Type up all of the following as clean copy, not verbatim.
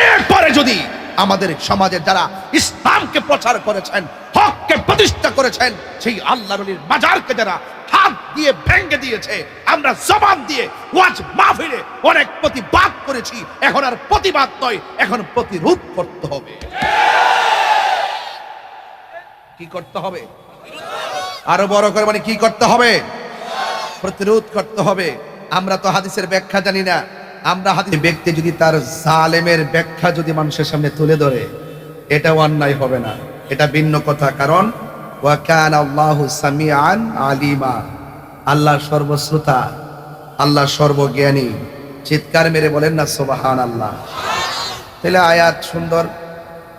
এরপরে যদি আমাদের সমাজের যারা ইসলামকে প্রচার করেছেন, হককে প্রতিষ্ঠা করেছেন, সেই আল্লাহর ওলির মাজারকে যারা হাত দিয়ে ভেঙে দিয়েছে, আমরা জবান দিয়ে ওয়াজ মাহফিলে অনেক প্রতিবাদ করেছি। এখন আর প্রতিবাদ নয়, এখন প্রতিরোধ করতে হবে। কি করতে হবে? আরো বড় করে মানে কি করতে হবে? প্রতিরোধ করতে হবে। আমরা তো হাদিসের ব্যাখ্যা জানি না। আমরা হাদিস ব্যক্তি যদি তার জালেমের ব্যাখ্যা যদি মানুষের সামনে তুলে ধরে, এটা অন্যায় হবে না, এটা ভিন্ন কথা। কারণ ওয়া কানা আল্লাহু সামিআন আলিমা, আল্লাহ সর্বশ্রোতা, আল্লাহ সর্বজ্ঞানী। চিৎকার মেরে বলেন না সুবহানাল্লাহ। তাহলে আয়াত সুন্দর,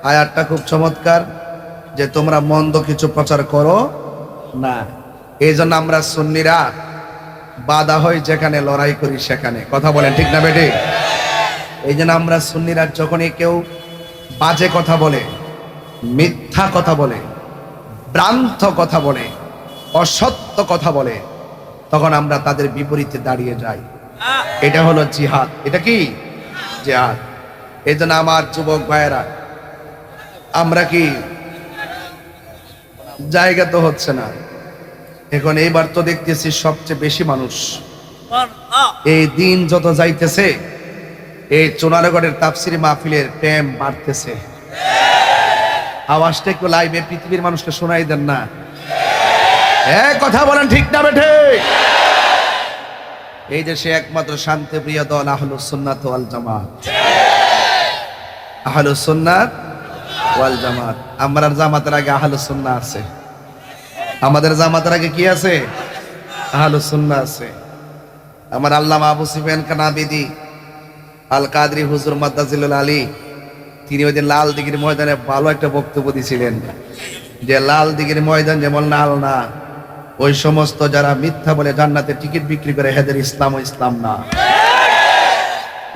আয়াতটা খুব চমৎকার, যে তোমরা মন্দ কিছু প্রচার করো না। এই জন্য আমরা সুন্নিরা বাধা হয় যেখানে, লড়াই করি সেখানে। কথা বলেন ঠিক না বেটে? এই জন্য আমরা সুন্নিরা যখনই কেউ বাজে কথা বলে, মিথ্যা কথা বলে, ভ্রান্ত কথা বলে, অসত্য কথা বলে, তখন আমরা তাদের বিপরীতে দাঁড়িয়ে যাই। এটা হলো জিহাদ। এটা কি জিহাদ? এই জন্য আমার যুবক ভাইয়েরা, আমরা কি জায়গা তো হচ্ছে না এখন। এইবার তো দেখতেছি সবচেয়ে বেশি মানুষ, এই দিন যত যাইতেছে এই চুনারগড়ের তাফসিরি মাহফিলের প্রেম বাড়তেছে। আওয়াজটা একটু লাইভে পৃথিবীর মানুষকে শোনাই দেন না। কথা বলেন ঠিক না বেঠে? এই দেশে একমাত্র শান্তিপ্রিয় দল আহলুস সুন্নাত ওয়াল জামাত। আহলুস সুন্নাত ওয়াল জামাত। আমরা জামাতের আগে আহলুস সুন্নাহ আছে। আমাদের জামাতের আগে কি আছে? আহলুস সুন্নাহ আছে। আমার আল্লামা আবু সুফিয়ান কানাবিদি আল কাদরি হুজুর মাদ্দাজিলুল আলী, তিনি ওই দিন লাল দিঘির ময়দানে ভালো একটা বক্তব্য দিয়েছিলেন, যে লাল দিঘির ময়দান যেমন লাল না, ওই সমস্ত যারা মিথ্যা বলে জান্নাতে টিকিট বিক্রি করে, হেদের ইসলাম ও ইসলাম না।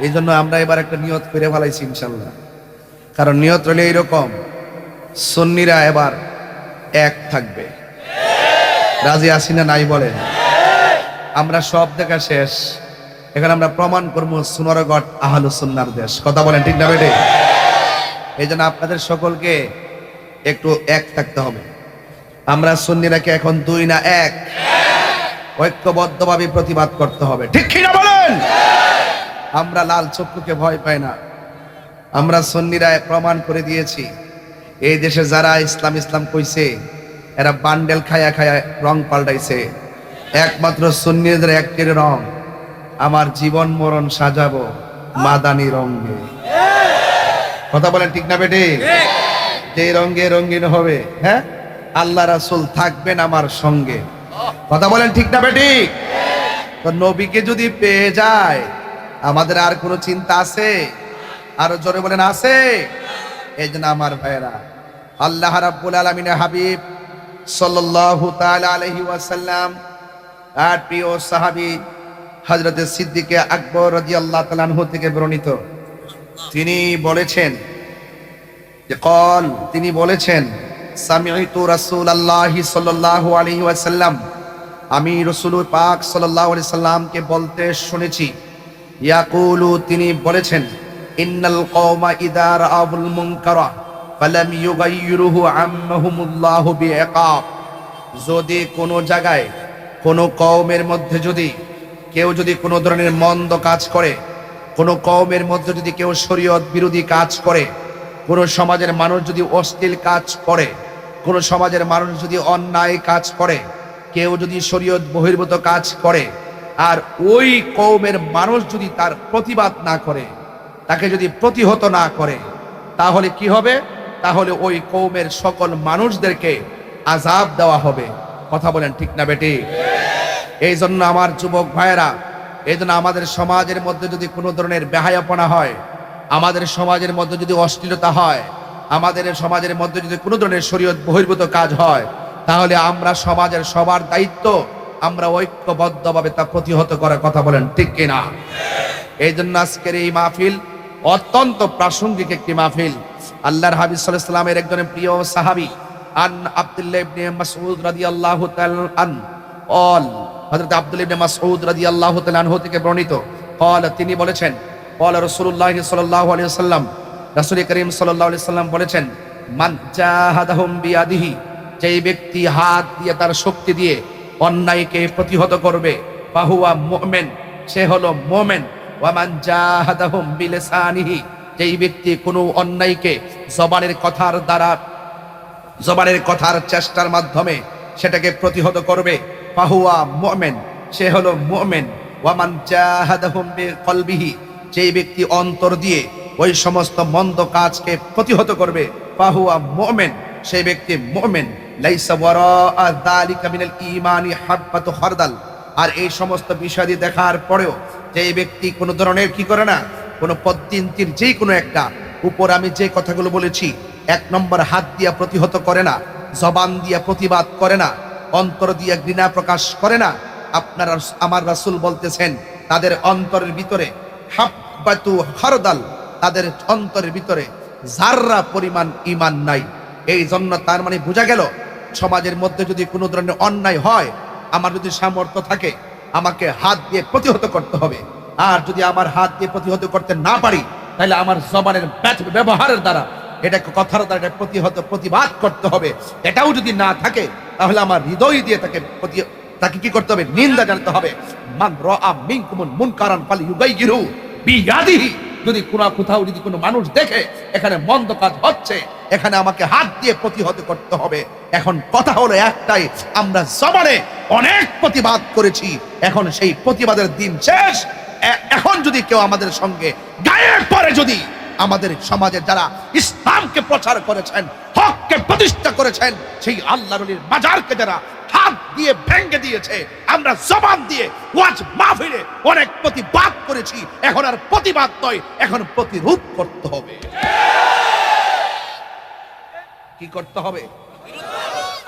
এই জন্য আমরা এবার একটা নিয়ত করে ফেলাইছি ইনশাল্লাহ। কারণ নিয়ত রইলে এইরকম, সুন্নিরা এবার এক থাকবে। রাজি আছি না নাই বলেন? আমরা সব দেখা শেষ, এখন আমরা প্রমাণ করবো সুনারগড় আহলুস সুন্নাহর দেশ। কথা বলেন ঠিক না বেটে? এই জন্য আপনাদের সকলকে একটু এক থাকতে হবে। আমরা সুন্নিরা কি এখন দুই না এক? ঐক্যবদ্ধভাবে প্রতিবাদ করতে হবে, ঠিক কি না বলেন? আমরা লাল চক্ষুকে ভয় পাই না। আমরা সুন্নিরা প্রমাণ করে দিয়েছি, এই দেশে যারা ইসলাম ইসলাম কইছে, এরা বান্ডেল খায়া খায়া রং পাল্টাইছে। একমাত্র সুন্নিদের একটির রং, আমার জীবন মরণ সাজাবো মাদানি রঙে। কথা বলেন ঠিক না বেটে? যে রঙে রঙিন হবে, হ্যাঁ, আল্লাহ রাসূল থাকবেন আমার সঙ্গে। কথা বলেন ঠিক না বেটি? তো নবীকে যদি পেয়ে যায়, আমাদের আর কোনো চিন্তা আছে? আরো জোরে বলেন আছে? এই জন্য আমার ভাইয়েরা, আল্লাহ রাব্বুল আলামিনের হাবিব সাল্লাল্লাহু তাআলা আলাইহি ওয়াসাল্লাম আর প্রিয় সাহাবী হযরত সিদ্দিক আকবর রাদিয়াল্লাহু তাআলা আনহু থেকে বর্ণিত, তিনি বলেছেন যে তিনি বলেছেন, সামি'তু রাসূলুল্লাহি সাল্লাল্লাহু আলাইহি ওয়াসাল্লাম, আমি রাসূল পাক সাল্লাল্লাহু আলাইহি সাল্লামকে বলতে শুনেছি, ইয়াকুলু, তিনি বলেছেন, ইন্নাল কওমা ইযা রাআউল মুনকারা ফালাম ইউগাইয়িরুহু আম্মাহুমুল্লাহু বিইকাব, যদি কোনো জায়গায় কোনো কওমের মধ্যে যদি কেউ যদি কোনো ধরনের মন্দ কাজ করে, কোনো কওমের মধ্যে যদি কেউ শরীয়ত বিরোধী কাজ করে, কোনো সমাজের মানুষ যদি অশ্লীল কাজ করে, কোনো সমাজের মানুষ যদি অন্যায় কাজ করে, কেউ যদি শরীয়ত বহির্ভূত কাজ করে, আর ওই কওমের মানুষ যদি তার প্রতিবাদ না করে, তাকে যদি প্রতিহত না করে, তাহলে কি হবে? তাহলে ওই কওমের সকল মানুষদেরকে আযাব দেওয়া হবে। কথা বলেন ঠিক না বেটি? এই জন্য আমার যুবক ভাইয়েরা, এই জন্য আমাদের সমাজের মধ্যে যদি কোনো ধরনের বেহায়াপনা হয়, আমাদের সমাজের মধ্যে যদি অশ্লীলতা হয়, আমাদের সমাজের মধ্যে যদি কোনো ধরনের শরীয়ত বহির্ভূত কাজ হয়, তাহলে আমরা সমাজের সবার দায়িত্ব, আমরা ঐক্যবদ্ধভাবে তা প্রতিহত করার। কথা বলেন ঠিক কিনা? এই জন্য আজকের এই মাহফিল অত্যন্ত প্রাসঙ্গিক একটি মাহফিল। আল্লাহর হাবিব সাল্লাল্লাহু আলাইহি ওয়াসাল্লামের একজন প্রিয় সাহাবী আন আব্দুল্লাহ ইবনে মাসউদ রাদিয়াল্লাহু তাআলা হযরত আব্দুল্লাহ ইবনে মাসউদ রাদিয়াল্লাহু তাআলা আনহু থেকে বর্ণিত, তিনি বলেছেন, ক্বালা রাসূলুল্লাহ সাল্লাল্লাহু আলাইহি ওয়াসাল্লাম, রাসূল করিম সাল্লাল্লাহু আলাইহি সাল্লাম বলেছেন, মান জাহাদাহুম বিয়াদিহি, যেই ব্যক্তি হাত দিয়ে তার শক্তি দিয়ে অন্যায়কে প্রতিহত করবে, ফাহুয়া মুমিন, সে হলো মুমিন। ওয়া মান জাহাদাহুম বিলিসানিহি, যেই ব্যক্তি কোনো অন্যায়কে জবানের কথার দ্বারা, জবানের কথার চেষ্টার মাধ্যমে সেটাকে প্রতিহত করবে, ফাহুয়া মুমিন, সে হলো মুমিন। ওয়া মান জাহাদাহুম বিকলবিহি, যেই ব্যক্তি অন্তর দিয়ে ওই সমস্ত মন্দ কাজকে প্রতিহত করবে, ফাহুয়া মুমিন, সেই ব্যক্তি মুমিন। লাইসা ওয়ারাআ যালিকা মিনাল ঈমানি হাব্বাতু খারদাল। আর এই সমস্ত বিষয় দিয়ে দেখার পরেও যেই ব্যক্তি কোনো ধরনের কি করে না, কোনো পদ্ধতির যেই কোনো একটা উপর আমি যে কথাগুলো বলেছি, এক নম্বর হাত দিয়া প্রতিহত করে না, জবান দিয়া প্রতিবাদ করে না, অন্তর দিয়া ঘৃণা প্রকাশ করে না, আপনারা আমার রাসূল বলতেছেন তাদের অন্তরের ভিতরে হাব্বাতু খারদাল, তাদের অন্তরের ভিতরে যাররা পরিমাণ ঈমান নাই। এই জন্য তার মানে বোঝা গেল, সমাজের মধ্যে যদি কোনো ধরনের অন্যায় হয়, আমার যদি সামর্থ্য থাকে আমাকে হাত দিয়ে প্রতিহত করতে হবে। আর যদি আমার হাত দিয়ে প্রতিহত করতে না পারি, তাহলে আমার জবানের ব্যবহারের দ্বারা, এটাকে কথার দ্বারা এটা প্রতিবাদ করতে হবে। এটাও যদি না থাকে, তাহলে আমার হৃদয় দিয়ে তাকে কি করতে হবে, নিন্দা জানাতে হবে। মান রাআ মিনকুমুল মুনকারান ফালইউগাইয়িরু বিয়াদিহি, যদি কোথাও যদি কোনো মানুষ দেখে এখানে মন্দ কাজ হচ্ছে, এখানে আমাকে হাত দিয়ে প্রতিহত করতে হবে। এখন কথা হলো একটাই, আমরা জবানে অনেক প্রতিবাদ করেছি, এখন সেই প্রতিবাদের দিন শেষ। এখন যদি কেউ আমাদের সঙ্গে গায়ে পড়ে, যদি আমাদের সমাজে যারা ইসলামকে প্রচার করেছেন, হককে প্রতিষ্ঠা করেছেন, সেই আল্লাহর ওলির মাজারকে যারা হাত দিয়ে ভেঙে দিয়েছে, আমরা জবান দিয়ে ওয়াজ মাহফিলে অনেক প্রতিবাদ করেছি। এখন আর প্রতিবাদ নয়, এখন প্রতিরোধ করতে হবে। কি করতে হবে?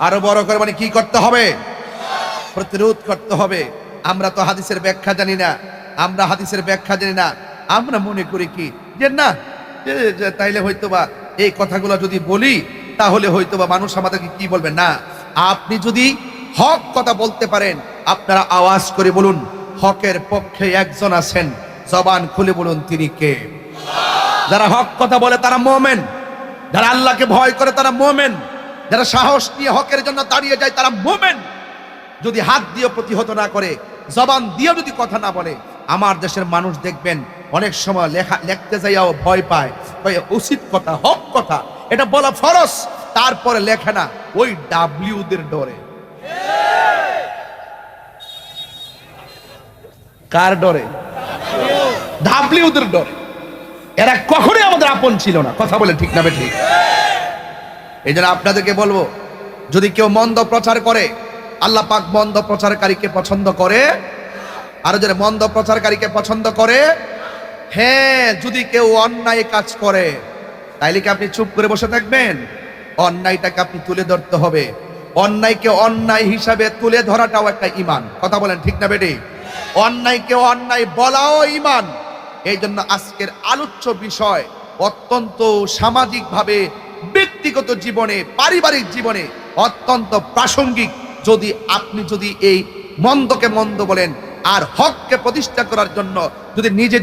আরো বড় করে মানে কি করতে হবে? প্রতিরোধ করতে হবে। আমরা তো হাদিসের ব্যাখ্যা জানি না, আমরা হাদিসের ব্যাখ্যা জানি না। আমরা মনে করি কি যে না, তাইলে হয়তোবা এই কথাগুলো যদি বলি তাহলে হয়তোবা মানুষ আমাদেরকে কি বলবে। না, আপনি যদি হক কথা বলতে পারেন, আপনারা আওয়াজ করে বলুন, হকের পক্ষে একজন আছেন, জবান খুলে বলুন, তিনি কে? যারা হক কথা বলে তারা মুমিন, যারা আল্লাহকে ভয় করে তারা মুমিন, যারা সাহস নিয়ে হকের জন্য দাঁড়িয়ে যায় তারা মুমিন। যদি হাত দিয়ে প্রতিহত না করে, জবান দিয়ে যদি কথা না বলে, আমার দেশের মানুষ দেখবেন অনেক সময় লিখতে যাইয়াও ভয় পায়। উচিত কথা, হক কথা, এটা বলা ফরজ, তারপরে লেখে না, ওই ডাব্লিউদের ডরে। কার ডরে? ডাব্লিউদের ডরে। এরা কখনোই আমাদের আপন ছিল না। কথা বলে ঠিক না ঠিক? এই জন্য আপনাদেরকে বলবো, যদি কেউ মন্দ প্রচার করে, আল্লাহ পাক মন্দ প্রচারকারীকে পছন্দ করে। আরো যারা মন্দ প্রচারকারীকে পছন্দ করে, হ্যাঁ, যদি কেউ অন্যায় কাজ করে, তাইলে কি আপনি চুপ করে বসে থাকবেন? অন্যায়টাকে আপনি তুলে ধরতে হবে। অন্যায়কে অন্যায় হিসাবে তুলে ধরাটাও একটা ঈমান। কথা বলেন ঠিক না বেটি? অন্যায়কে অন্যায় বলাও ঈমান। এই জন্য আজকের আলোচ্য বিষয় অত্যন্ত সামাজিকভাবে, ব্যক্তিগত জীবনে, পারিবারিক জীবনে অত্যন্ত প্রাসঙ্গিক। যদি আপনি এই মন্দকে মন্দ বলেন আর হককে প্রতিষ্ঠা করার জন্য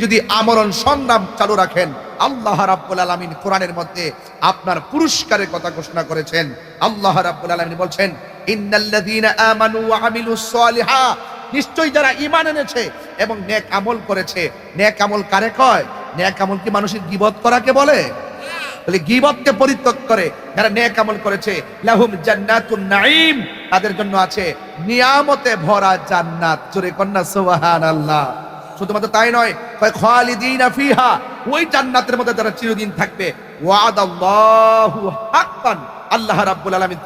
যদি আমরণ সংগ্রাম চালু রাখেন, আল্লাহ রাব্বুল আলামিন কোরআনের মধ্যে আপনার পুরস্কারের কথা ঘোষণা করেছেন। আল্লাহ রাব্বুল আলামিন বলছেন, ইন্নাল্লাযীনা আমানু ওয়া আমিলুস সালিহাত, নিশ্চয়ই যারা ঈমান এনেছে এবং নেক আমল করেছে। নেক আমল কারে কয়? নেক আমল কি মানুষের গীবত করাকে বলে? বলে গীবতকে পরিত্যাগ করে যারা নেক আমল করেছে, লাহুম জান্নাতুন নাঈম, তাদের জন্য আছে নিয়ামতে ভরা জান্নাত। জোরে কন্যা সুবহানাল্লাহ। শুধুমাত্র তাই নয়, খালিদিনা ফিহা, ওই জান্নাতের মধ্যে তারা চিরদিন থাকবে। ওয়াদাল্লাহু হাক্কান, আল্লাহ রাব্বুল আলামিন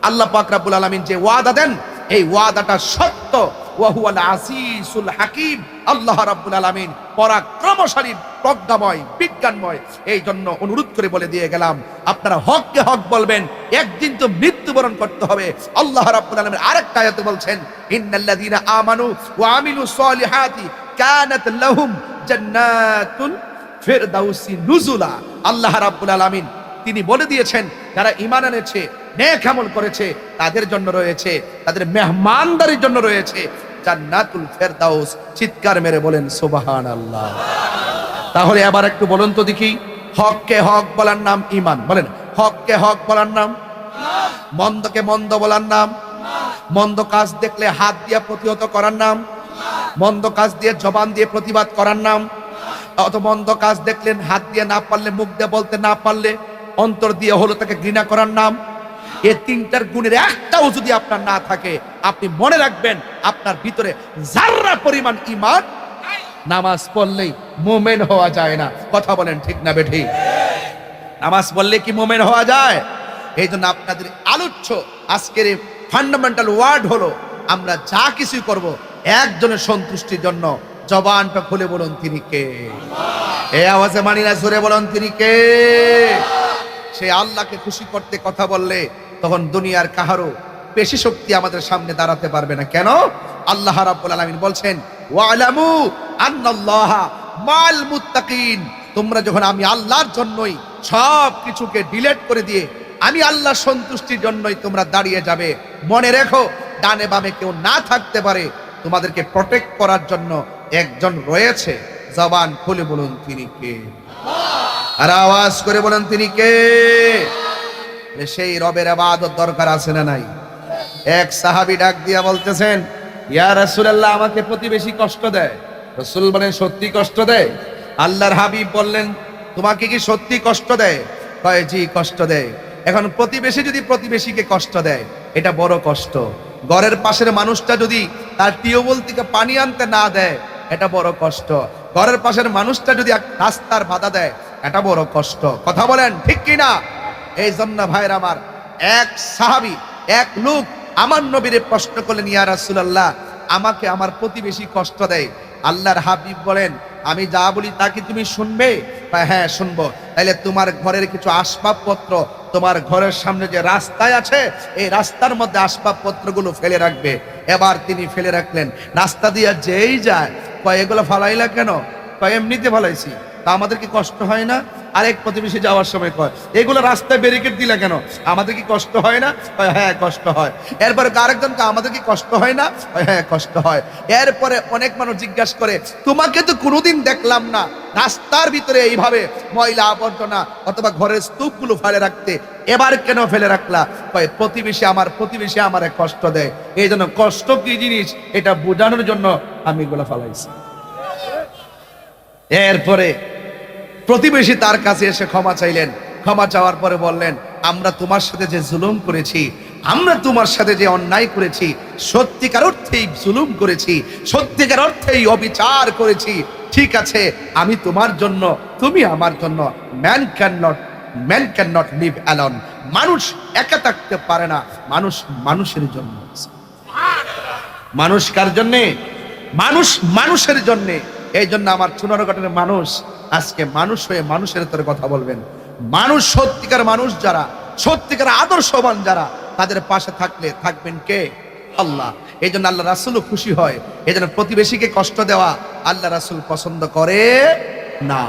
আল্লাহ পাক রাব্বুল আলামিন যে ওয়াদা দেন, এই ওয়াদাটা সত্য। ওয়া হুয়াল আসিসুল হাকিম, আল্লাহ রাব্বুল আলামিন পরাক্রমশালী, প্রজ্ঞাময়, বিজ্ঞানময়। এই জন্য অনুরোধ করে বলে দিয়ে গেলাম, আপনারা হককে হক বলবেন, একদিন তো মৃত্যুবরণ করতে হবে। আল্লাহ রাব্বুল আলামিন আরেকটা আয়াতে বলছেন, ইন্নাল্লাযীনা আমানু ওয়া আমিলুস সালিহাতি কানাত লাহুম জান্নাতুল ফিরদাউসি নুজুলা। আল্লাহ রাব্বুল আলামিন তিনি বলে দিয়েছেন, যারা ঈমান এনেছে, নেক আমল করেছে, তাদের জন্য রয়েছে, তাদের মেহমানদারির জন্য রয়েছে জান্নাতুল ফেরদাউস। চিৎকার মেরে বলেন সুবহানাল্লাহ। তাহলে আবার একটু বলুন তো দেখি, হককে হক বলার নাম ঈমান। বলেন, হককে হক বলার নাম, মন্দকে মন্দ বলার নাম, মন্দ কাজ দেখলে হাত দিয়ে প্রতিহত করার নাম, মন্দ কাজ দিয়ে জবান দিয়ে প্রতিবাদ করার নাম, অত মন্দ কাজ দেখলেন হাত দিয়ে না পারলে, মুখ দিয়ে বলতে না পারলে, অন্তর দিয়ে হলো তাকে ঘৃণা করার নাম। এই তিনটার গুণের একটাও যদি আপনার না থাকে, আপনি মনে রাখবেন আপনার ভিতরে যাররা পরিমাণ ঈমান, নামাজ পড়লেই মুমিন হওয়া যায় না। কথা বলেন ঠিক না বেঠিক? নামাজ পড়লে কি মুমিন হওয়া যায়? এই জন্য আপনাদের আলোচ্য আজকের এই ফান্ডামেন্টাল ওয়ার্ড হলো, আমরা যা কিছুই করব একজনের সন্তুষ্টির জন্য। জবানটা খুলে বলুন তিনি কে? এই আওয়াজে মানি না, জোরে বলুন তিনি কে? সেই আল্লাহকে খুশি করতে কথা বললে তখন দুনিয়ার কাহারও পেশি শক্তি আমাদের সামনে দাঁড়াতে পারবে না। কেন? আল্লাহ রাব্বুল আলামিন বলছেন, ওয়ালামু আন্নাল্লাহা মাল মুত্তাকিন। তোমরা যখন আমি আল্লাহর জন্যই সব কিছুকে ডিলিট করে দিয়ে আমি আল্লাহর সন্তুষ্টির জন্যই তোমরা দাঁড়িয়ে যাবে, মনে রেখো ডানে বামে কেউ না থাকতে পারে, তোমাদেরকে প্রটেক্ট করার জন্য একজন রয়েছে। জবান খুলে বলুন তিনি কে? আর আওয়াজ করে বলুন তিনি কে? সেই রবের ইবাদত দরকার আছে না নাই? এক সাহাবী ডাক দিয়া বলতেছেন, ইয়া রাসূলুল্লাহ, আমাকে প্রতিবেশী কষ্ট দেয়। রাসূল বলেন, সত্যি কষ্ট দেয়? আল্লাহর হাবিব বললেন, তোমাকে কি সত্যি কষ্ট দেয়? কয়, জি কষ্ট দেয়। এখন প্রতিবেশী যদি প্রতিবেশীকে কষ্ট দেয়, এটা বড় কষ্ট। ঘরের পাশের মানুষটা যদি তার টিউবওয়েল থেকে পানি আনতে না দেয়, এটা বড় কষ্ট। ঘরের পাশের মানুষটা যদি রাস্তার বাধা দেয়, এটা বড় কষ্ট। কথা বলেন ঠিক কি না? এই জন্য ভাইরা আমার, এক সাহাবী, এক লোক আমার নবীরে প্রশ্ন করলেন, ইয়া রাসূলুল্লাহ, আমাকে আমার প্রতিবেশী কষ্ট দেয়। আল্লাহর হাবিব বলেন, আমি যা বলি তা কি তুমি শুনবে? হ্যাঁ শুনবো। তাইলে তোমার ঘরের কিছু আসবাবপত্র তোমার ঘরের সামনে যে রাস্তায় আছে, এই রাস্তার মধ্যে আসবাবপত্রগুলো ফেলে রাখবে। এবার তিনি ফেলে রাখলেন। রাস্তা দিয়ে যেই যায়, কয় এগুলো ফালাইলা কেন? কয় এমনিতে ফালাইছি। তা আমাদের কি কষ্ট হয় না? আরেক প্রতিবেশী যাওয়ার সময় কয়, এগুলো রাস্তায় ব্যারিকেড দিলা কেন? আমাদের কি কষ্ট হয় না? কয় হ্যাঁ কষ্ট হয়। এরপরে আরেকজনকে, আমাদের কি কষ্ট হয় না? কয় হ্যাঁ কষ্ট হয়। এরপরে অনেক মানুষ জিজ্ঞাসা করে, তোমাকে তো কোনোদিন দেখলাম না রাস্তার ভিতরে এইভাবে ময়লা আবর্জনা অথবা ঘরের স্তূপগুলো ফেলে রাখতে, এবার কেন ফেলে রাখলা? কয় প্রতিবেশী আমারে কষ্ট দেয়, এই জন্য কষ্ট কি জিনিস এটা বোঝানোর জন্য আমি এগুলো ফালাইছি। এরপরে প্রতিবেশী তার কাছে এসে ক্ষমা চাইলেন। ক্ষমা চাওয়ার পরে বললেন, আমরা তোমার সাথে যে জুলুম করেছি, আমরা তোমার সাথে যে অন্যায় করেছি, সত্যিকার অর্থেই জুলুম করেছি, সত্যিকার অর্থেই অবিচার করেছি। ঠিক আছে, আমি তোমার জন্য, তুমি আমার জন্য। Man can not live alone. মানুষ একা থাকতে পারে না, মানুষ মানুষের জন্য। মানুষ কার জন্যে? মানুষ মানুষের জন্যে। এই জন্য আমার চুনারঘাটের মানুষ আজকে মানুষ হয়ে মানুষের তোর কথা বলবেন। মানুষ, সত্যিকার মানুষ যারা, সত্যিকার আদর্শবান যারা, তাদের পাশে থাকলে থাকবেন কে? আল্লাহ। এই জন্য আল্লাহ রাসূলও খুশি হয়। এই জন্য প্রতিবেশীকে কষ্ট দেওয়া আল্লাহ রাসূল পছন্দ করে না।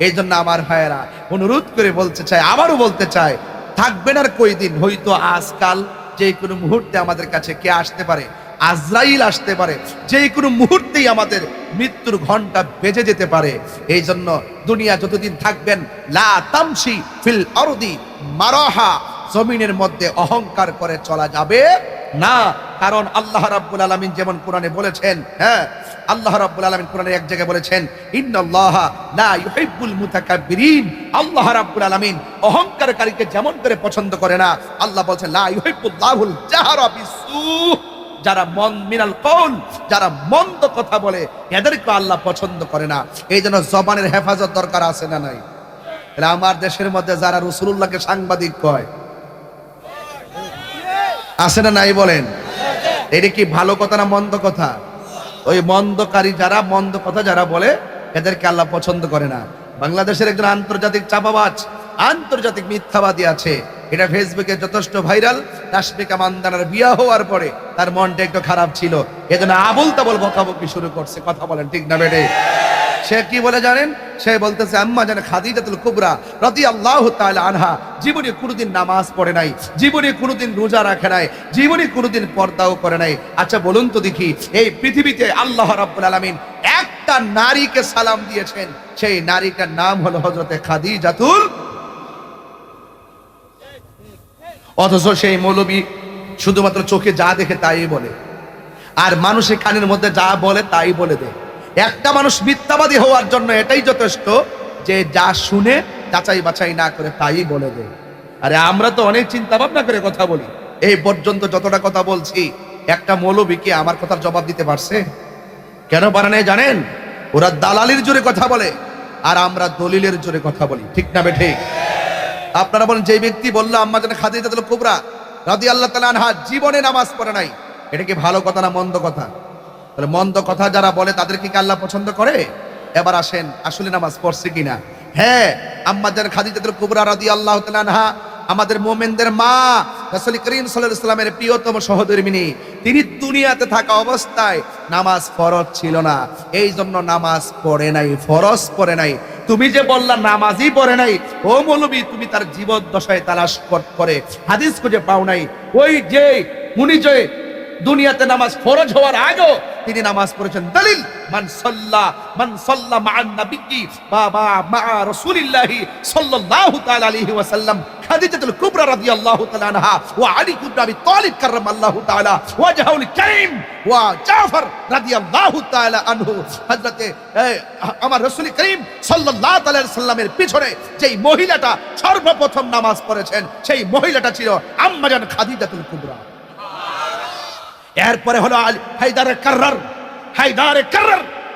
এই জন্য আমার ভাইয়েরা, অনুরোধ করে বলতে চাই, আবারও বলতে চাই, থাকবেন আর কয়দিন? হয়তো আজকাল যে কোনো মুহূর্তে আমাদের কাছে কে আসতে পারে? আজরাইল আসতে পারে। যে কোনো মুহূর্তেই আমাদের মৃত্যুর ঘন্টা বেজে যেতে পারে। এই জন্য দুনিয়া যতদিন থাকবেন, লা তামশি ফিল আরদি মারাহা, জমিনের মধ্যে অহংকার করে চলা যাবে না। কারণ আল্লাহ রাব্বুল আলামিন যেমন কোরআনে বলেছেন, হ্যাঁ, আল্লাহ রাব্বুল আলামিন কোরআনে এক জায়গায় বলেছেন, ইন্নাল্লাহা লা ইউহিব্বুল মুতাকাব্বিরিন। আল্লাহ রাব্বুল আলামিন অহংকারকারীকে যেমন করে পছন্দ করে না, আল্লাহ বলেছেন লা ইউহিব্বুল্লাহুল জাহরা বিসু। যারা মিনাল কওল, যারা মন্দ কথা বলে, এদেরকে আল্লাহ পছন্দ করে না। এই জন্য জবানের হেফাজত দরকার আছে না নাই? আমার দেশের মধ্যে যারা রাসূলুল্লাহকে সাংবাদিক কয়, আছে না নাই বলেন? এটা কি ভালো কথা না মন্দ কথা? ওই মন্দকারী যারা, মন্দ কথা যারা বলে, এদেরকে আল্লাহ পছন্দ করে না। বাংলাদেশের একজন আন্তর্জাতিক চাপাবাজ, আন্তর্জাতিক মিথ্যাবাদী আছে। এটা ফেসবুকে যথেষ্ট ভাইরাল। তাসফিকা মান্দানার বিয়া হওয়ার পরে তার মনটা একটু খারাপ ছিল, এজন্য আবুল তাবুল বকাবকি শুরু করছে। কথা বলেন ঠিক না বেটে? সে কি বলে জানেন? সে বলতেছে, আম্মা জান খাদিজাতুল কুবরা রাদিয়াল্লাহু তাআলা আনহা জীবনে কোনোদিন নামাজ পড়ে নাই, জীবনে কোনোদিন রোজা রাখে নাই, জীবনে কোনোদিন পর্দাও করে নাই। আচ্ছা বলুন তো দেখি, এই পৃথিবীতে আল্লাহ রাব্বুল আলামিন এক একটা নারীকে সালাম দিয়েছেন, সেই নারীটার নাম হলো হযরতে খাদিজাতুল। অথচ সেই মৌলবী শুধুমাত্র চোখে যা দেখে তাই বলে, আর মানুষের কানের মধ্যে যা বলে তাই বলে দেয়। একটা মানুষ মিথ্যাবাদী হওয়ার জন্য এটাই যথেষ্ট যে যা শুনে যাচাই বাছাই না করে তাই বলে দেয়। আরে আমরা তো অনেক চিন্তা ভাবনা করে কথা বলি। এই পর্যন্ত যতটা কথা বলছি, একটা মৌলবী কি আমার কথার জবাব দিতে পারছে? কেন পারে না জানেন? ওরা দালালির জোরে কথা বলে, আর আমরা দলিলের জোরে কথা বলি। ঠিক না বেঠিক? আপনারা বলেন, যে ব্যক্তি বললো আম্মা জান খাদিজাতুল কুবরা রাদিয়াল্লাহু তাআলা আনহা জীবনে নামাজ পড়ে নাই, এটা কি ভালো কথা না মন্দ কথা? তাহলে মন্দ কথা যারা বলে তাদেরকে কি আল্লাহ পছন্দ করে? এবার আসেন, আসলে নামাজ পড়ছে কিনা? হ্যাঁ, আম্মা জান খাদিজাতুল কুবরা রাদিয়াল্লাহু তাআলা আনহা আমাদের মুমিনদের মা, রাসূল করিম সাল্লাল্লাহু আলাইহি ওয়াসাল্লামের প্রিয়তম সহধর্মিণী। তিনি দুনিয়াতে থাকা অবস্থায় নামাজ ফরজ ছিল না, এই জন্য নামাজ পড়ে নাই, ফরজ পড়ে নাই। তুমি যে বললা নামাজই পড়ে নাই, ও মৌলবী, তুমি তার জীবদ্দশায় তালাশ করে হাদিস খুঁজে পাও নাই। ওই যে উনি যে দুনিয়াতে নামাজ ফরজ হওয়ার আগেও তিনি নামাজ পড়েছেন। দলিল মান সাল্লা মা'আন নবী বাবা মা রাসূলিল্লাহি সাল্লাল্লাহু তাআলা আলাইহি ওয়াসাল্লাম খাদিজাতুল কুবরা রাদিয়াল্লাহু তাআলা আনহা ওয়া আলী ইবনে আবি তালিব কাররামাল্লাহু তাআলা ওয়াজহুল কারীম ওয়া জাফর রাদিয়াল্লাহু তাআলা আনহু। হযরতে আমার রাসূল করিম সাল্লাল্লাহু তাআলা আলাইহি সাল্লামের পিছনে যেই মহিলাটা সর্বপ্রথম নামাজ পড়েছেন, সেই মহিলাটা ছিল আম্মা জান খাদিজাতুল কুবরা। এরপরে হলো হায়দারে কাররার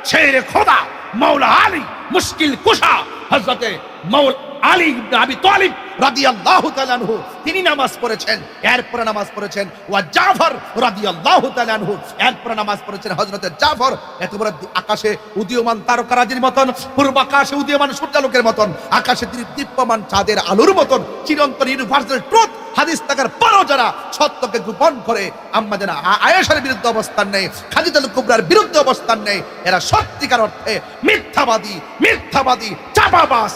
শেরে খোদা মাওলা আলী মুশকিল কুশা হযরতে মাওলা আলী ইবনে আবি তালিব রাদিয়াল্লাহু তাআলা আনহু, তিনি নামাজ পড়েছেন। এরপরে নামাজ পড়েছেন ওয়া জাফর রাদিয়াল্লাহু তাআলা আনহু। এরপরে নামাজ পড়েছেন হযরতে জাফর। এত বড় আকাশে উদীয়মান তারকারাজির মতন, পূর্ব আকাশে উদীয়মান সূর্যালোকের মতন, আকাশে তিনি দীপ্যমান চাঁদের আলোর মতন, চিরন্তন ইউনিভার্সাল ট্রুথ হাদিস থাকার পরও যারা সত্যকে গোপন করে আম্মা জান আয়েশার বিরুদ্ধে অবস্থান নেয়, খাদিজাতুল কুবরার বিরুদ্ধে অবস্থান নেয়, এরা সত্যিকার অর্থে মিথ্যাবাদী চাপাবাজ।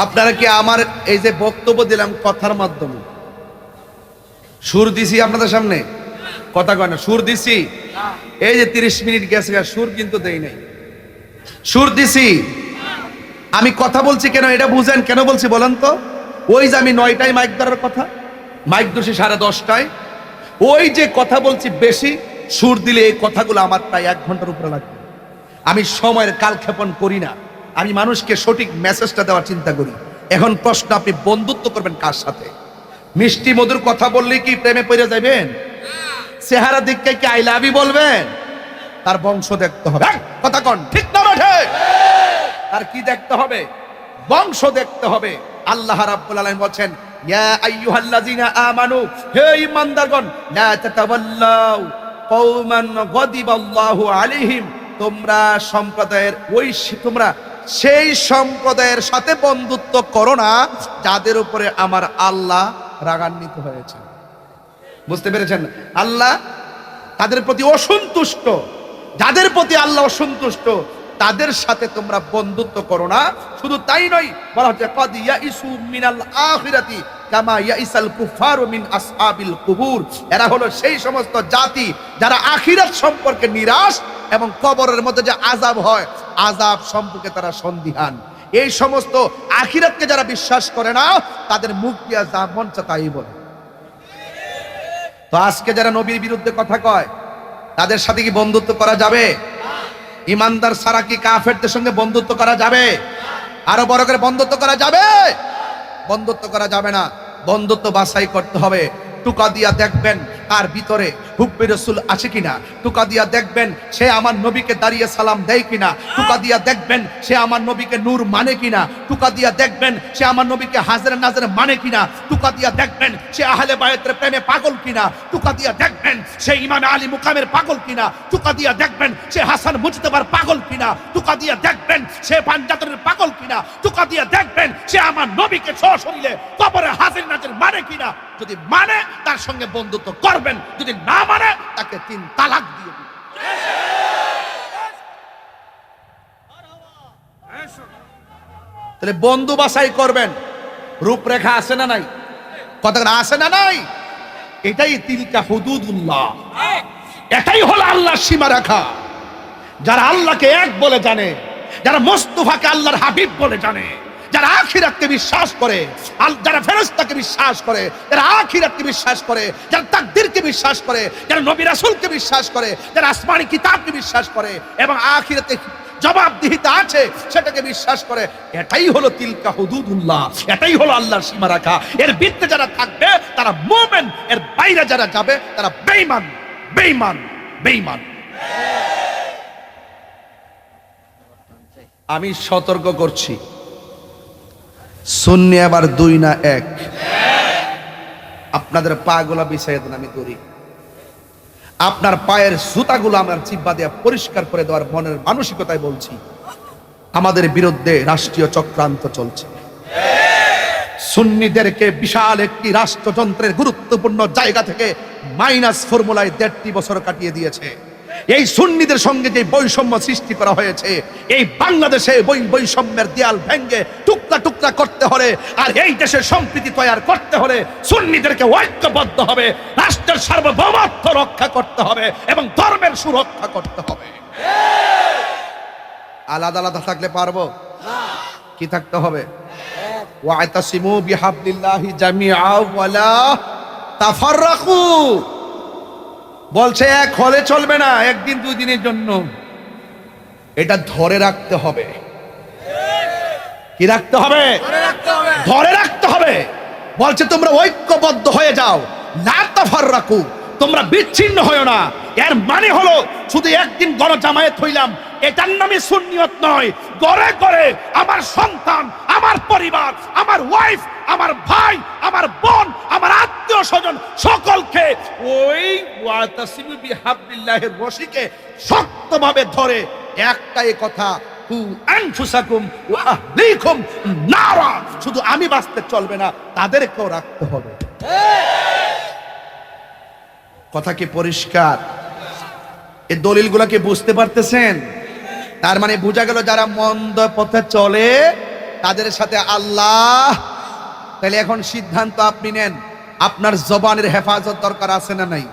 আপনারা কি আমার এই যে বক্তব্য দিলাম কথার মাধ্যমে সুর দিছি আপনাদের সামনে? কথা কয় না, সুর দিছি। এই যে 30 মিনিট গেছে, সুর কিন্তু দেই নাই, সুর দিছি। আমি কথা বলছি কেন এটা বুঝেন? কেন বলছি বলেন তো? ওই যে আমি 9টায় মাইক ধরার কথা, মাইক ধরছি 10:30টায়, ওই যে কথা বলছি বেশি, সুর দিলে এই কথাগুলো আমার প্রায় 1 ঘন্টার উপরে লাগবে। আমি সময়ের কালক্ষেপণ করি না, আমি মানুষকে সঠিক মেসেজটা দেওয়ার চিন্তা করি। এখন প্রশ্ন, আপনি বন্ধুত্ব করবেন কার সাথে? মিষ্টি মধুর কথা বললে কি প্রেমে পড়ে যাবেন? চেহারা দেখে কি আই লাভ ইউ বলবেন? তার বংশ দেখতে হবে। কথা কন, ঠিক না বেঠে? তার কি দেখতে হবে? বংশ দেখতে হবে। আল্লাহ রাব্বুল আলামিন বলেন, ইয়া আইয়ুহাল্লাযিনা আমানু, হে ঈমানদারগণ, লা তাতাওয়াল্লাউ কওমান গাদিবাল্লাহু আলাইহিম, তোমরা সেই সম্প্রদায়ের সাথে বন্ধুত্ব করো না যাদের উপরে আমার আল্লাহ রাগান্বিত হয়েছে। বুঝতে পেরেছেন? আল্লাহ তাদের প্রতি অসন্তুষ্ট, যাদের প্রতি আল্লাহ অসন্তুষ্ট তাদের সাথে তোমরা বন্ধুত্ব করো না। শুধু তাই নয়, বলা হচ্ছে ক্বাদ ইয়াইসু মিনাল আখিরাতি কামা ইয়াইসাল কুফারু মিন আসহাবিল কুবুর। এরা হলো সেই সমস্ত জাতি যারা আখিরাত সম্পর্কে নিরাশ এবং কবরের মধ্যে যে আযাব হয়, আযাব সম্পর্কে তারা সন্দিহান। এই সমস্ত আখিরাতকে যারা বিশ্বাস করে না, তাদের মুখ দিয়া যা মন চায় তাই বলে। তো আজকে যারা নবীর বিরুদ্ধে কথা কয়, তাদের সাথে কি বন্ধুত্ব করা যাবে? ইমানদার ছাড়া কি কাফেরদের সঙ্গে বন্ধুত্ব করা যাবে? আরো বড় করে বন্ধুত্ব করা যাবে? বন্ধুত্ব করা যাবে না। বন্ধুত্ব বাছাই করতে হবে। টুকা দিয়া দেখবেন তার ভিতরে হুব্বে রাসূল আছে কিনা, টুকা দিয়া দেখবেন সে আমার নবীকে দাঁড়িয়ে সালাম দেয় কিনা, টুকা দিয়া দেখবেন সে আমার নবীকে নূর মানে কিনা, টুকা দিয়া দেখবেন সে আমার নবীকে হাজরে নাজরে মানে কিনা, টুকা দিয়া দেখবেন সে আহলে বায়তের প্রেমে পাগল কিনা, টুকা দিয়া দেখবেন সে ইমাম আলী মুকামের পাগল কিনা, টুকা দিয়া দেখবেন সে হাসান মুজতবার পাগল কিনা, টুকা দিয়া দেখবেন সে পাঞ্জাতনের পাগল কিনা, টুকা দিয়া দেখবেন সে আমার নবীকে সশরীরে কবরে হাজির নাজির মানে কিনা। যদি মানে তার সঙ্গে বন্ধুত্ব করবেন, যদি না মানে তাকে 3 তালাক দিয়ে দিবেন। তাহলে বন্ধু বাছাই করবেন, রূপরেখা আছে না নাই? কথা আছে না নাই? এটাই তিলকা হুদুদুল্লাহ, এটাই হলো আল্লাহর সীমারেখা। যারা আল্লাহকে এক বলে জানে, যারা মুস্তাফাকে আল্লাহর হাবিব বলে জানে, যারা আখিরাতকে বিশ্বাস করে, যারা ফেরেশতাকে বিশ্বাস করে, যারা আখিরাতকে বিশ্বাস করে, যারা তাকদীরকে বিশ্বাস করে, যারা নবী রাসূলকে বিশ্বাস করে, যারা আসমানি কিতাবকে বিশ্বাস করে এবং আখিরাতে জবাবদিহিতা আছে সেটাকে বিশ্বাস করে, এটাই হলো তিলকা হুদুদুল্লাহ, এটাই হলো আল্লাহর সীমারেখা। এর ভিতরে যারা থাকবে তারা মুমিন, এর বাইরে যারা যাবে তারা বেঈমান, বেঈমান, বেঈমান। আমি সতর্ক করছি, সুন্নি আবার দুই না এক। আপনাদের পা গুলা বিছাইয়ে দেন, আমি দৌড়ি। আপনার পায়ের জুতাগুলো আমার জিহ্বা দিয়ে পরিষ্কার করে দেওয়ার মনের মানসিকতায় বলছি, আমাদের বিরুদ্ধে রাষ্ট্রীয় চক্রান্ত চলছে। সুন্নিদেরকে বিশাল একটি রাষ্ট্রযন্ত্রের গুরুত্বপূর্ণ জায়গা থেকে মাইনাস ফর্মুলায় ১.৫ বছর কাটিয়ে দিয়েছে। এই সুন্নিদের সঙ্গে যে বৈষম্য সৃষ্টি করা হয়েছে, এই বাংলাদেশে বৈষম্যের দেয়াল ভেঙে টুকরা টুকরা করতে হলে আর এই দেশের সম্প্রীতি তৈরি করতে হলে সুন্নিদেরকে ঐক্যবদ্ধ হবে, রাষ্ট্রের সার্বভৌমত্ব রক্ষা করতে হবে এবং ধর্মের সুরক্ষা করতে হবে। আলাদা আলাদা থাকলে পারবো না, কি থাকতে হবে? ওয়াতাসিমু বিহাবলিল্লাহি জামিআ ওয়ালা তাফাররাকু। বলছে এক হলে চলবে না, একদিন দুই দিনের জন্য এটা ধরে রাখতে হবে। কি রাখতে হবে? ধরে রাখতে হবে। বলছে তোমরা ঐক্যবদ্ধ হয়ে যাও, লা তাফাররাকু, তোমরা বিচ্ছিন্ন হয়ো না। এর মানে হলো শুধু একদিন গণজামায়াত হইলাম এটার নামে সুন্নিয়ত নয়। ঘরে ঘরে আমার সন্তান, আমার পরিবার, আমার ওয়াইফ, আমার ভাই, আমার বোন, আমার আত্মীয় স্বজন সকলকে ওই ওয়াতাসিমু বিহাবলিল্লাহির রশিকে শক্তভাবে ধরে একটাই কথা, কু আনফুসাকুম ওয়া আহলিকুম নারা। শুধু আমি বাঁচতে চলবে না, তাদেরকেও রাখতে হবে। কথা কি পরিষ্কার? এই দলিলগুলোকে বুঝতে পারতেছেন? তার মানে বোঝা গেল যারা মন্দ পথে চলে তাদের সাথে আল্লাহ। তাহলে এখন সিদ্ধান্ত আপনি নেন, আপনার জবানের হেফাজত দরকার আছে না নাই?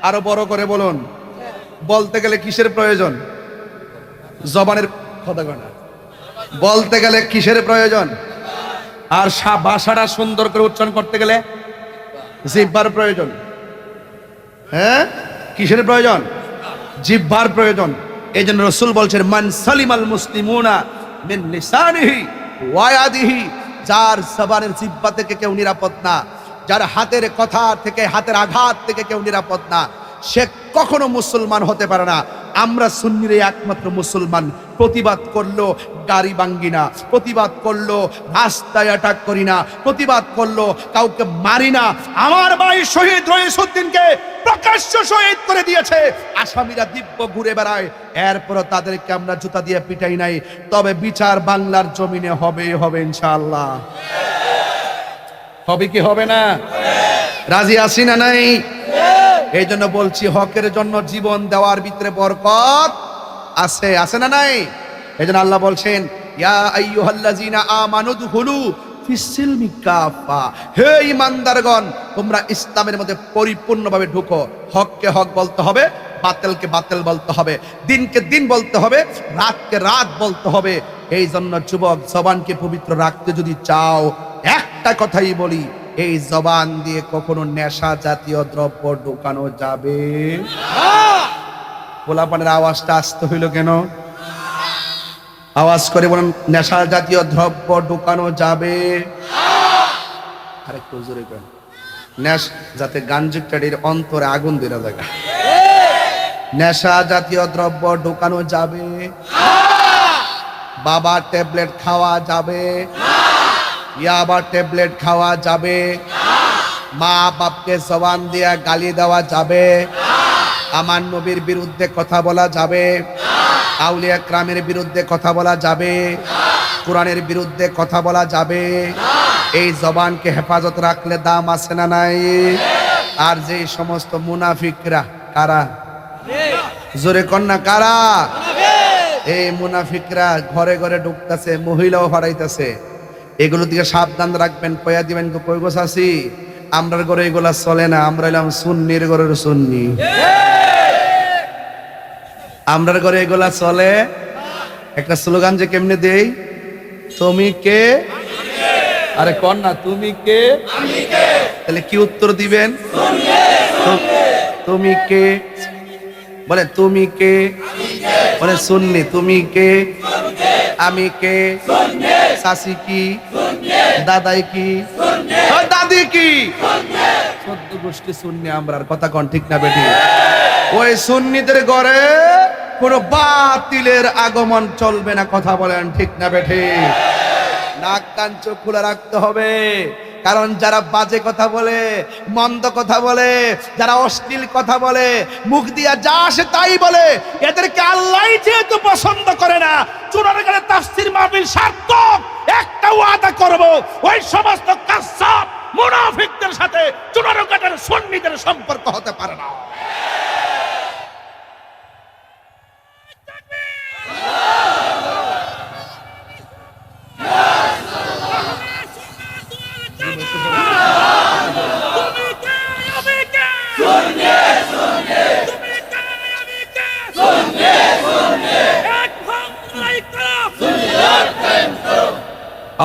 আরো বড় করে বলুন। বলতে গেলে কিসের প্রয়োজন? জবানের কথা না, বলতে গেলে কিসের প্রয়োজন? আর ভাষাটা সুন্দর করে উচ্চারণ করতে গেলে জিহ্বার প্রয়োজন। হ্যাঁ, কিসের প্রয়োজন? জিহ্বার প্রয়োজন। এই জন্য রাসূল বলছেন, মান সালিমাল মুসলিমুনা মিন লিসানিহি ওয়া ইয়াদিহি, যার জবানের জিহ্বা থেকে কেউ নিরাপদ না, যার হাতের কথা থেকে, হাতের আঘাত থেকে কেউ নিরাপদ না, সে কখনো মুসলমান হতে পারে না। আমরা সুন্নির একমাত্র মুসলমান। প্রতিবাদ করলো গাড়ি ভাঙ্গি না, প্রতিবাদ করলো রাস্তায় অ্যাটাক করি না, প্রতিবাদ করলো কাউকে মারি না। আমার ভাই শহীদ রইসউদ্দিনকে প্রকাশ্য শহীদ করে দিয়েছে, আসামিরা দিব্য ঘুরে বেড়ায়, এরপর তাদেরকে আমরা জুতা দিয়ে পিটাই নাই। তবে বিচার বাংলার জমিনে হবে, হবে ইনশাআল্লাহ। হবে কি হবে না? রাজি আছি না নাই? এই জন্য বলছি, হকের জন্য জীবন দেওয়ার ভিতরে বরকত আছে, আছে না নাই? এই জন্য আল্লাহ বলছেন, ইয়া আইয়ুহাল্লাযীনা আমানু দুখুলু ফিস-সিলমি কাফা, হে ঈমানদারগণ তোমরা ইসলামের মধ্যে পরিপূর্ণভাবে ঢুকো। হককে হক বলতে হবে, বাতিলকে বাতিল বলতে হবে, দিনকে দিন বলতে হবে, রাতকে রাত বলতে হবে। এই জন্য যুবক, জবানকে পবিত্র রাখতে যদি চাও, একটা কথাই বলি, এই জবান দিয়ে কখনো নেশা জাতীয় দ্রব্য ঢোকানো যাবে না। পোলাপানের আওয়াজটা আসতে হইল কেন? আওয়াজ করে বলেন, নেশা জাতীয় দ্রব্য ঢোকানো যাবে না। আরেকটু জোরে করেন, যাতে গাঞ্জুকটার অন্তরে আগুন দিলা জায়গা। নেশা জাতীয় দ্রব্য ঢোকানো যাবে না। বাবা ট্যাবলেট খাওয়া যাবে না। ইয়াবা ট্যাবলেট খাওয়া যাবে না। মা বাপকে জবান দিয়ে গালি দেওয়া যাবে না। আমার নবীর বিরুদ্ধে কথা বলা যাবে না। আউলিয়া কেরামের বিরুদ্ধে কথা বলা যাবে না। কোরআনের বিরুদ্ধে কথা বলা যাবে না। এই জবানকে হেফাজত রাখলে দাম আছে না নাই? আর যে সমস্ত মুনাফিকরা, কারা? জোরে কন্যা, কারা? এই মুনাফিকরা ঘরে ঘরে ঢুকতেছে, মহিলাও হারাইতেছে। এগুলো থেকে সাবধান রাখবেন। কয়া দিবেন কই গো চাচি, আমরার ঘরে এগুলা চলে না, আমরা এলাম সুন্নির ঘরের সুন্নি, আমরার ঘরে এগুলা চলে। একটা স্লোগান যে কেমনে দেই, তুমি কে, আরে কন না, তুমি কে, তাহলে কি উত্তর দিবেন? তুমি কে বলে, তুমি কে বলে সুন্নি, তুমি কে, আমি কে, চাচি কি, দাদাই কি, দাদি কি, 14 গোষ্ঠী সুন্নি আমরা। কথা কন ঠিক না বেটি? ওই সুন্নিদের ঘরে কোনো বাতিলের আগমন চলবে না। কথা বলেন ঠিক না বেটি? নাক কান চোখ খোলা রাখতে হবে, কারণ যারা বাজে কথা বলে, মন্দ কথা বলে, যারা অশ্লীল কথা বলে, মুখ দিয়া যা আসে তাই বলে, এদেরকে আল্লাহ যেহেতু পছন্দ করে না, চুনারগাঁরে তাফসীর মাহফিল সার্থক। একটা ওয়াদা করব, ওই সমস্ত কাযযাব মুনাফিকদের সাথে চুনারগাঁয়ের সুন্নিদের সম্পর্ক হতে পারে না।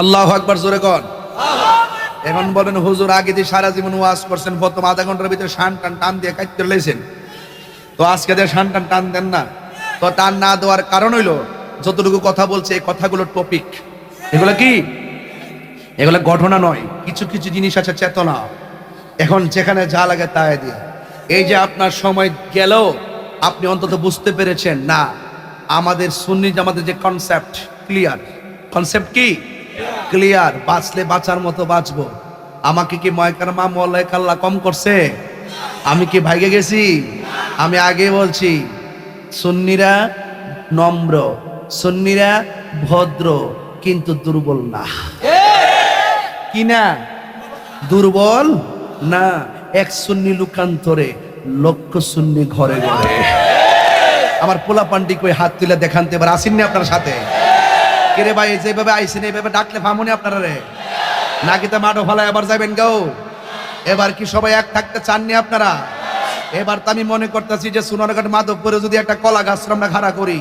আল্লাহু আকবার, জোরে কর। এখন বলেন হুজুর আগে দিয়ে সারা জীবন ওয়াজ করছেন, প্রথম আধা ঘন্টার ভিতরে শান টান দিয়ে কাটতে লেছেন, তো আজকে দিয়ে শান টান দেন না। তো টান না দেওয়ার কারণ হইলো যতটুকু কথা বলছে এই কথাগুলো টপিক, এগুলো কি, এগুলো ঘটনা নয়, কিছু কিছু জিনিস আছে চেতনা। এখন যেখানে যা লাগে তাই দিয়ে, এই যে আপনার সময় গেল, আপনি অন্তত বুঝতে পেরেছেন না আমাদের সুন্নি আমাদের যে কনসেপ্ট ক্লিয়ার। কনসেপ্ট কি ক্লিয়ার? বাঁচলে বাঁচার মতো বাঁচবো। আমাকে কি ময়কারমা মলয় কাল্লা কম করছে? আমি কি ভাইগে গেছি? আমি আগে বলছি, সুন্নিরা নম্র, সুন্নিরা ভদ্র, কিন্তু দুর্বল না। কি না? দুর্বল না। এক সুন্নি লুকান্তরে, লক্ষ সুন্নি ঘরে ঘরে। আমার পোলা পান্ডি কই হাত তুলে দেখানতে এবার আসেননি আপনার সাথে? কেরে ভাই যেভাবে আইসেন এইভাবে ডাকলে ফামুনি আপনারা রে, নাকি তো মাঠো ফালায় আবার যাবেন গো? এবার কি সবাই এক থাকতে চাননি আপনারা? এবার তো আমি মনে করতেছি যে সোনারঘাট মাধবপুরে যদি একটা কলা গাছ আমরা খাড়া করি,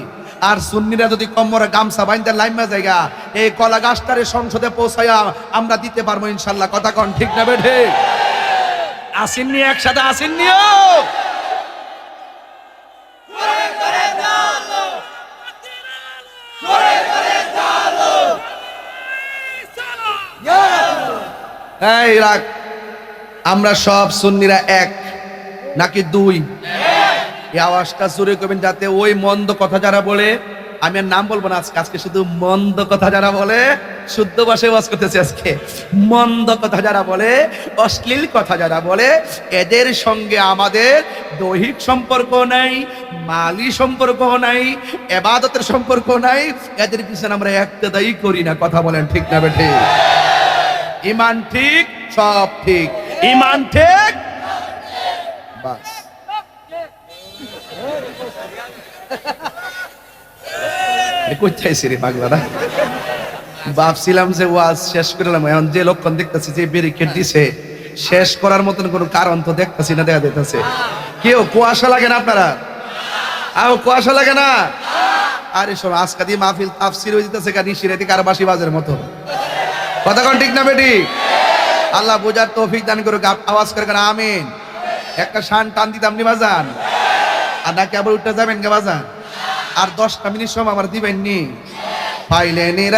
আর সুন্নিরা যদি কম্বরে গামছা বাইন্দে লাইমা জায়গা, এই কলা গাছটারে সংসদে পৌঁছায়া আমরা দিতে পারবো ইনশাল্লাহ। কথা কন ঠিক না বেঠে? আসেননি একসাথে, আসেননিও? এই রাখ, আমরা সব সুন্নিরা এক নাকি দুই? এই আওয়াজটা জোরে করবেন, যাতে ওই মন্দ কথা যারা বলে, আমি আর নাম বলবো না আজকে, আজকে শুধু মন্দ কথা যারা বলে, শুদ্ধ ভাষায় ওয়াজ করতেছে আজকে, মন্দ কথা যারা বলে, অশ্লীল কথা যারা বলে, এদের সঙ্গে আমাদের দৈহিক সম্পর্ক নাই, মালি সম্পর্ক নাই, ইবাদতের সম্পর্ক নাই, এদের পিছনে আমরা ইক্তেদাই করি না। কথা বলেন ঠিক না বেঠে? ইমান ঠিক, সব ঠিক, ইমান ঠিক, বাস। ভাবছিলাম যে ওয়াজ শেষ করলাম, এখন যে লক্ষণ দেখতেছি যে ব্যারিকেড দিছে, শেষ করার মতন কোনো কারণ তো দেখতেছি না, দেখা যেতেছে। কেউ কুয়াশা লাগে না আপনারা? আও কুয়াশা লাগে না? আরে সব আজকা দিয়ে মাহফিল তাফসীর হয়ে যেতেছে, নিশিরাতে কারবাসী বাজের মতো। কথা কোন ঠিক না বেটি? আল্লাহ বোঝার তৌফিক দান করুক। আওয়াজ করে আমিন। একটা শান টান দিতাম নি বাজান, আর নাকি আবার উঠতে যাবেন গে বাজান? আর 10টা মিনিট সময় আমার দিবেন নি? পাইলেন এরা